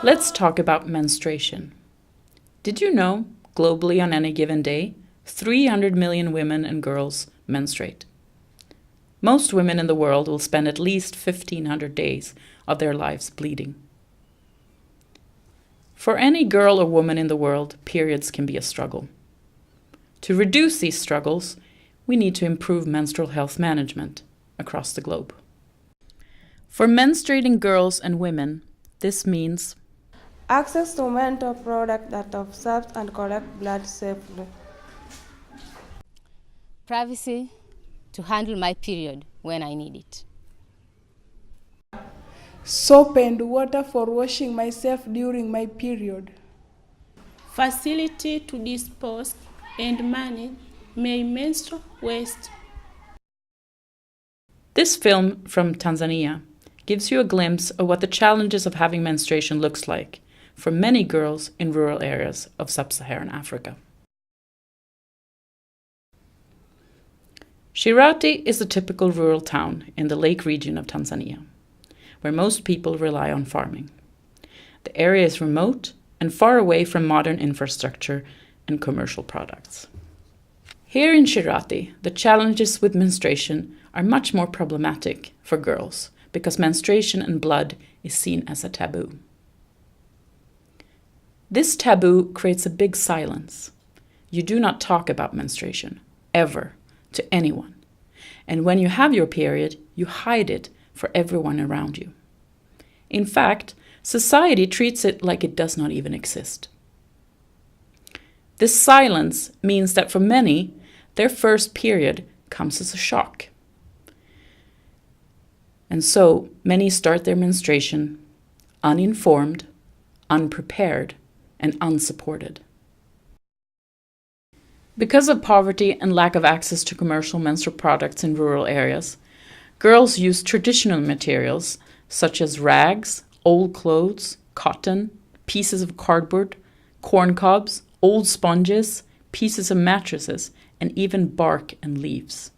Let's talk about menstruation. Did you know, globally on any given day, 300 million women and girls menstruate? Most women in the world will spend at least 1,500 days of their lives bleeding. For any girl or woman in the world, periods can be a struggle. To reduce these struggles, we need to improve menstrual health management across the globe. For menstruating girls and women, this means access to menstrual products that absorb and collect blood safely. Privacy to handle my period when I need it. Soap and water for washing myself during my period. Facility to dispose and manage my menstrual waste. This film from Tanzania gives you a glimpse of what the challenges of having menstruation looks like for many girls in rural areas of sub-Saharan Africa. Shirati is a typical rural town in the lake region of Tanzania, where most people rely on farming. The area is remote and far away from modern infrastructure and commercial products. Here in Shirati, the challenges with menstruation are much more problematic for girls because menstruation and blood is seen as a taboo. This taboo creates a big silence. You do not talk about menstruation, ever, to anyone. And when you have your period, you hide it for everyone around you. In fact, society treats it like it does not even exist. This silence means that for many, their first period comes as a shock. And so many start their menstruation uninformed, unprepared, and unsupported. Because of poverty and lack of access to commercial menstrual products in rural areas, girls use traditional materials such as rags, old clothes, cotton, pieces of cardboard, corn cobs, old sponges, pieces of mattresses, and even bark and leaves.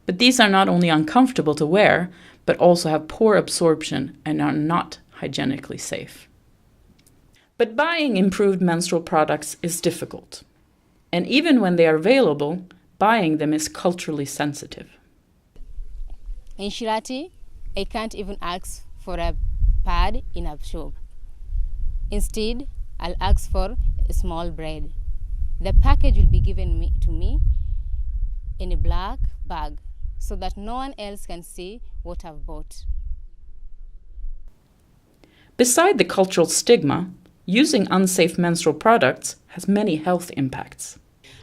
But these are not only uncomfortable to wear, but also have poor absorption and are not hygienically safe. But buying improved menstrual products is difficult. And even when they are available, buying them is culturally sensitive. In Shirati, I can't even ask for a pad in a shop. Instead, I'll ask for a small bread. The package will be given to me in a black bag so that no one else can see what I've bought. Beside the cultural stigma, using unsafe menstrual products has many health impacts.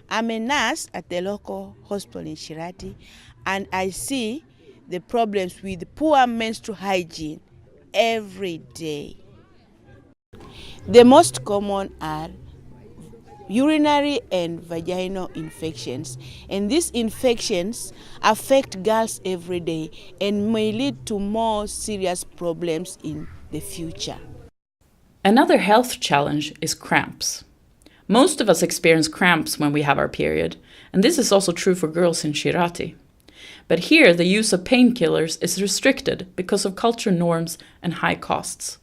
I'm a nurse at the local hospital in Shirati, and I see the problems with poor menstrual hygiene every day. The most common are urinary and vaginal infections, and these infections affect girls every day and may lead to more serious problems in the future. Another health challenge is cramps. Most of us experience cramps when we have our period, and this is also true for girls in Shirati. But here the use of painkillers is restricted because of cultural norms and high costs.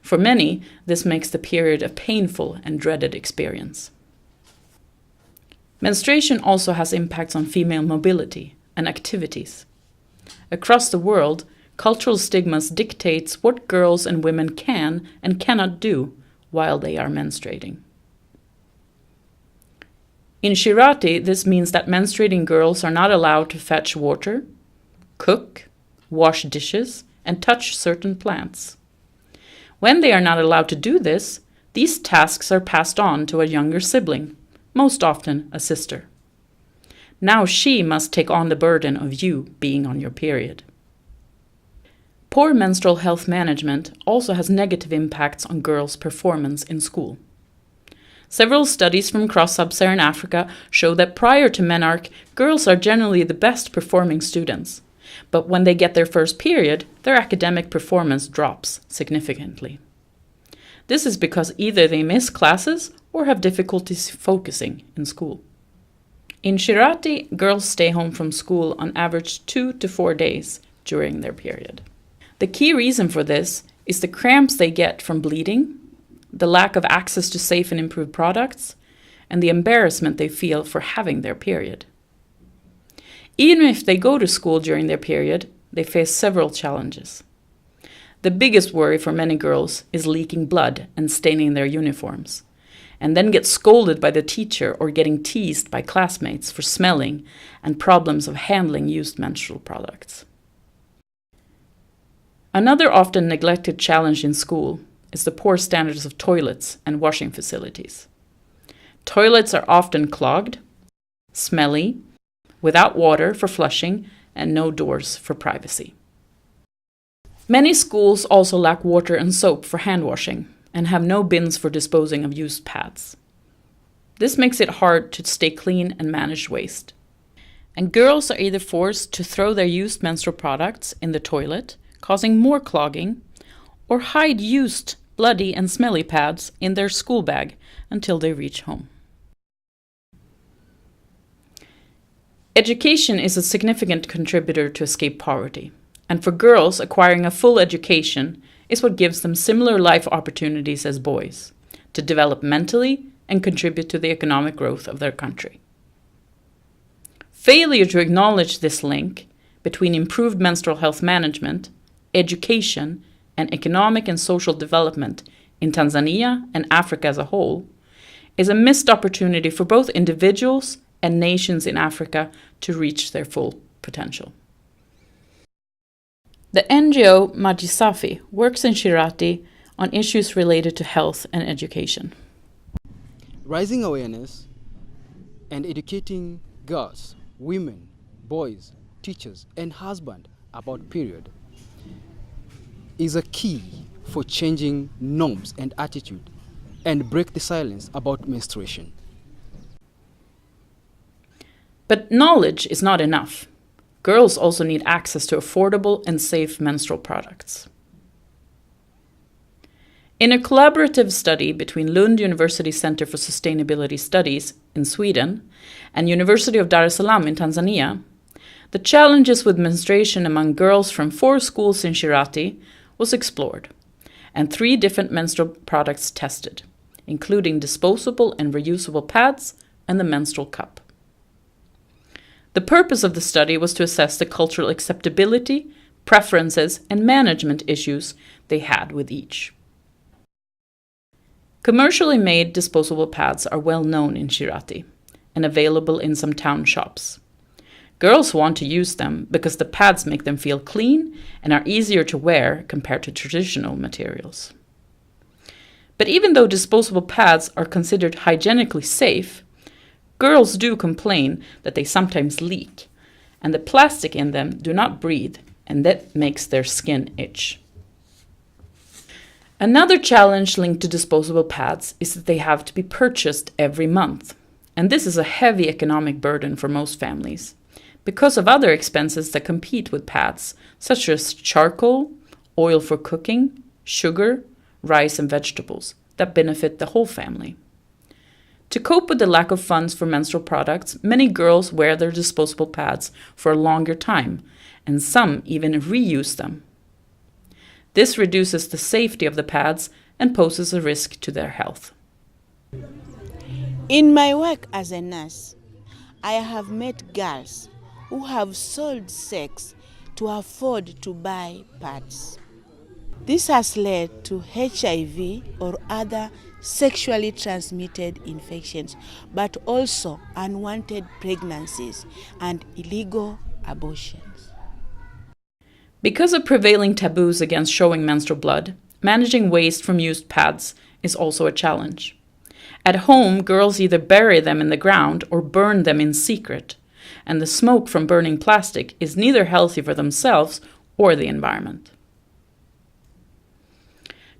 For many, this makes the period a painful and dreaded experience. Menstruation also has impacts on female mobility and activities. Across the world, cultural stigmas dictates what girls and women can and cannot do while they are menstruating. In Shirati, this means that menstruating girls are not allowed to fetch water, cook, wash dishes, and touch certain plants. When they are not allowed to do this, these tasks are passed on to a younger sibling, most often a sister. Now she must take on the burden of you being on your period. Poor menstrual health management also has negative impacts on girls' performance in school. Several studies from across sub-Saharan Africa show that prior to menarche, girls are generally the best performing students. But when they get their first period, their academic performance drops significantly. This is because either they miss classes or have difficulties focusing in school. In Shirati, girls stay home from school on average 2 to 4 days during their period. The key reason for this is the cramps they get from bleeding, the lack of access to safe and improved products, and the embarrassment they feel for having their period. Even if they go to school during their period, they face several challenges. The biggest worry for many girls is leaking blood and staining their uniforms, and then get scolded by the teacher or getting teased by classmates for smelling and problems of handling used menstrual products. Another often neglected challenge in school is the poor standards of toilets and washing facilities. Toilets are often clogged, smelly, without water for flushing, and no doors for privacy. Many schools also lack water and soap for hand washing and have no bins for disposing of used pads. This makes it hard to stay clean and manage waste. And girls are either forced to throw their used menstrual products in the toilet, causing more clogging, or hide used, bloody and smelly pads in their school bag until they reach home. Education is a significant contributor to escape poverty, and for girls, acquiring a full education is what gives them similar life opportunities as boys, to develop mentally and contribute to the economic growth of their country. Failure to acknowledge this link between improved menstrual health management, education, and economic and social development in Tanzania and Africa as a whole is a missed opportunity for both individuals and nations in Africa to reach their full potential. The NGO Majisafi works in Shirati on issues related to health and education. Raising awareness and educating girls, women, boys, teachers, and husbands about period is a key for changing norms and attitude and break the silence about menstruation. But knowledge is not enough. Girls also need access to affordable and safe menstrual products. In a collaborative study between Lund University Center for Sustainability Studies in Sweden and University of Dar es Salaam in Tanzania, the challenges with menstruation among girls from 4 schools in Shirati was explored, and 3 different menstrual products tested, including disposable and reusable pads and the menstrual cup. The purpose of the study was to assess the cultural acceptability, preferences, and management issues they had with each. Commercially made disposable pads are well known in Shirati and available in some town shops. Girls want to use them because the pads make them feel clean and are easier to wear compared to traditional materials. But even though disposable pads are considered hygienically safe, girls do complain that they sometimes leak, and the plastic in them do not breathe, and that makes their skin itch. Another challenge linked to disposable pads is that they have to be purchased every month, and this is a heavy economic burden for most families, because of other expenses that compete with pads, such as charcoal, oil for cooking, sugar, rice and vegetables, that benefit the whole family. To cope with the lack of funds for menstrual products, many girls wear their disposable pads for a longer time, and some even reuse them. This reduces the safety of the pads and poses a risk to their health. In my work as a nurse, I have met girls who have sold sex to afford to buy pads. This has led to HIV or other sexually transmitted infections, but also unwanted pregnancies and illegal abortions. Because of prevailing taboos against showing menstrual blood, managing waste from used pads is also a challenge. At home, girls either bury them in the ground or burn them in secret, and the smoke from burning plastic is neither healthy for themselves or the environment.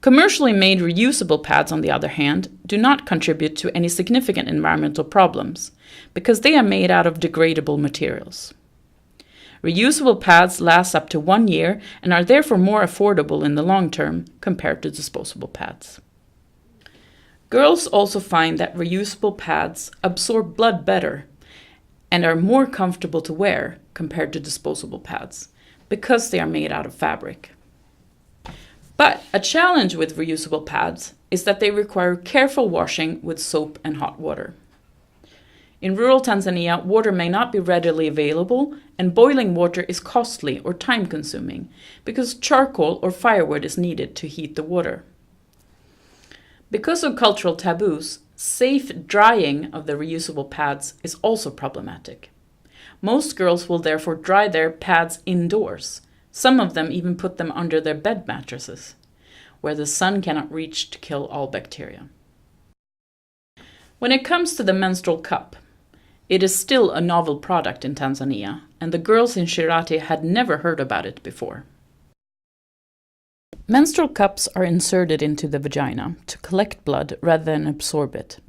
Commercially made reusable pads, on the other hand, do not contribute to any significant environmental problems because they are made out of degradable materials. Reusable pads last up to 1 year and are therefore more affordable in the long term compared to disposable pads. Girls also find that reusable pads absorb blood better and are more comfortable to wear compared to disposable pads because they are made out of fabric. But a challenge with reusable pads is that they require careful washing with soap and hot water. In rural Tanzania, water may not be readily available, and boiling water is costly or time-consuming because charcoal or firewood is needed to heat the water. Because of cultural taboos, safe drying of the reusable pads is also problematic. Most girls will therefore dry their pads indoors. Some of them even put them under their bed mattresses, where the sun cannot reach to kill all bacteria. When it comes to the menstrual cup, it is still a novel product in Tanzania, and the girls in Shirati had never heard about it before. Menstrual cups are inserted into the vagina to collect blood rather than absorb it.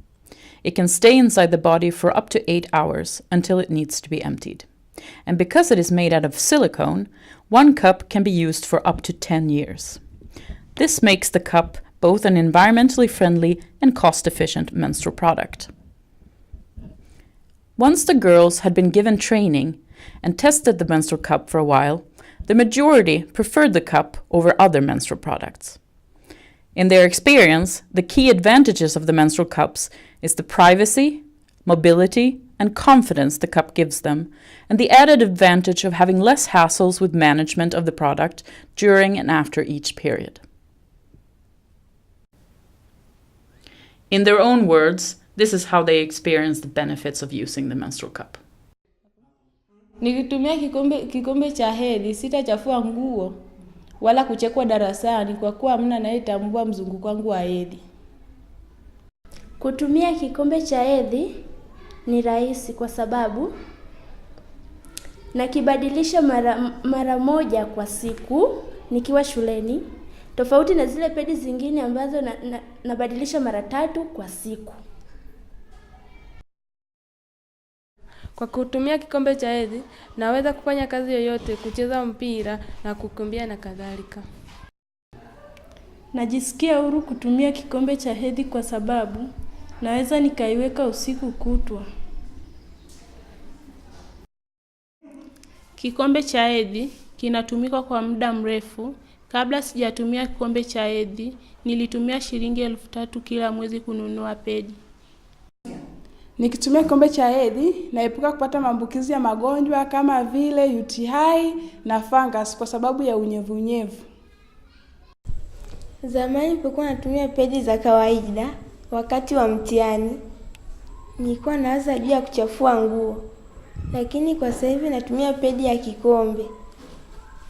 It can stay inside the body for up to 8 hours until it needs to be emptied. And because it is made out of silicone, one cup can be used for up to 10 years. This makes the cup both an environmentally friendly and cost-efficient menstrual product. Once the girls had been given training and tested the menstrual cup for a while, the majority preferred the cup over other menstrual products. In their experience, the key advantages of the menstrual cups is the privacy, mobility, and confidence the cup gives them, and the added advantage of having less hassles with management of the product during and after each period. In their own words, this is how they experience the benefits of using the menstrual cup. Nikitumia kikombe cha hedhi sitachafua nguo wala kuchekwa darasani kwa kuwa hamna anayetambua mzunguko wangu wa hedhi. Kutumia kikombe cha hedhi ni rahisi kwa sababu nakibadilisha mara moja kwa siku nikiwa shuleni, tofauti na zile pedi zingine ambazo nabadilisha mara 3 kwa siku. Kwa kutumia kikombe cha hedhi, naweza kufanya kazi yoyote, kucheza mpira na kukimbia na kadhalika. Najisikia huru kutumia kikombe cha hedhi kwa sababu naweza nikaiweka usiku kutwa. Kikombe cha hedhi kinatumika kwa muda mrefu. Kabla sijatumia kikombe cha hedhi, nilitumia shilingi 3,000 kila mwezi kununua pedi. Nikitumia kikombe cha hedhi naepuka kupata maambukizi ya magonjwa kama vile UTI na fungus kwa sababu ya unyevunyevu. Zamani nilipokuwa natumia pedi za kawaida wakati wa mtihani, nilikuwa naanza juu ya kuchafua nguo. Lakini kwa sasa hivi natumia pedi ya kikombe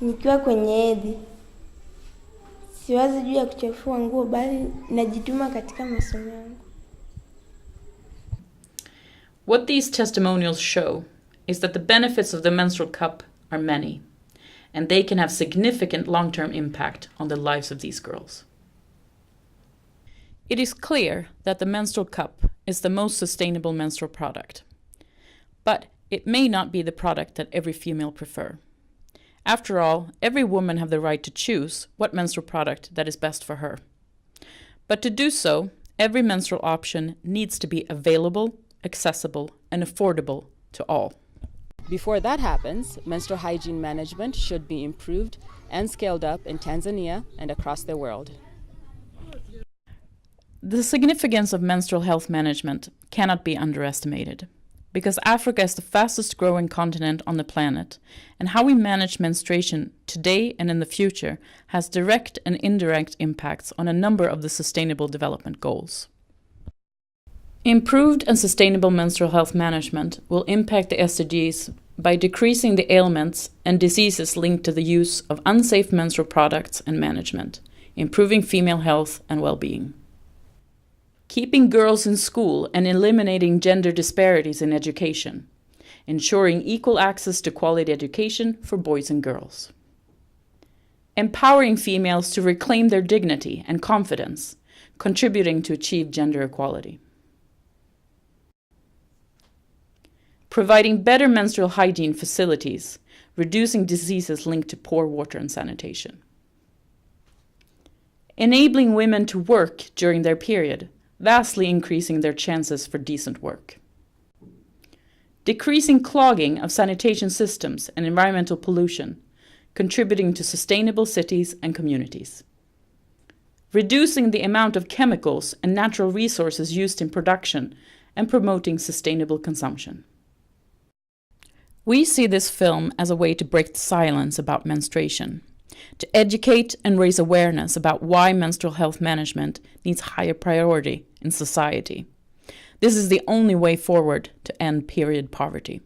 nikiwa kwenye hedhi. Siwazi juu ya kuchafua nguo bali najituma katika masomo yangu. What these testimonials show is that the benefits of the menstrual cup are many, and they can have significant long-term impact on the lives of these girls. It is clear that the menstrual cup is the most sustainable menstrual product, but it may not be the product that every female prefer. After all, every woman have the right to choose what menstrual product that is best for her. But to do so, every menstrual option needs to be available, accessible, and affordable to all. Before that happens, menstrual hygiene management should be improved and scaled up in Tanzania and across the world. The significance of menstrual health management cannot be underestimated, because Africa is the fastest growing continent on the planet, and how we manage menstruation today and in the future has direct and indirect impacts on a number of the Sustainable Development Goals. Improved and sustainable menstrual health management will impact the SDGs by decreasing the ailments and diseases linked to the use of unsafe menstrual products and management, improving female health and well-being. Keeping girls in school and eliminating gender disparities in education, ensuring equal access to quality education for boys and girls. Empowering females to reclaim their dignity and confidence, contributing to achieve gender equality. Providing better menstrual hygiene facilities, reducing diseases linked to poor water and sanitation. Enabling women to work during their period, vastly increasing their chances for decent work. Decreasing clogging of sanitation systems and environmental pollution, contributing to sustainable cities and communities. reducing the amount of chemicals and natural resources used in production, and promoting sustainable consumption. We see this film as a way to break the silence about menstruation, to educate and raise awareness about why menstrual health management needs higher priority in society. This is the only way forward to end period poverty.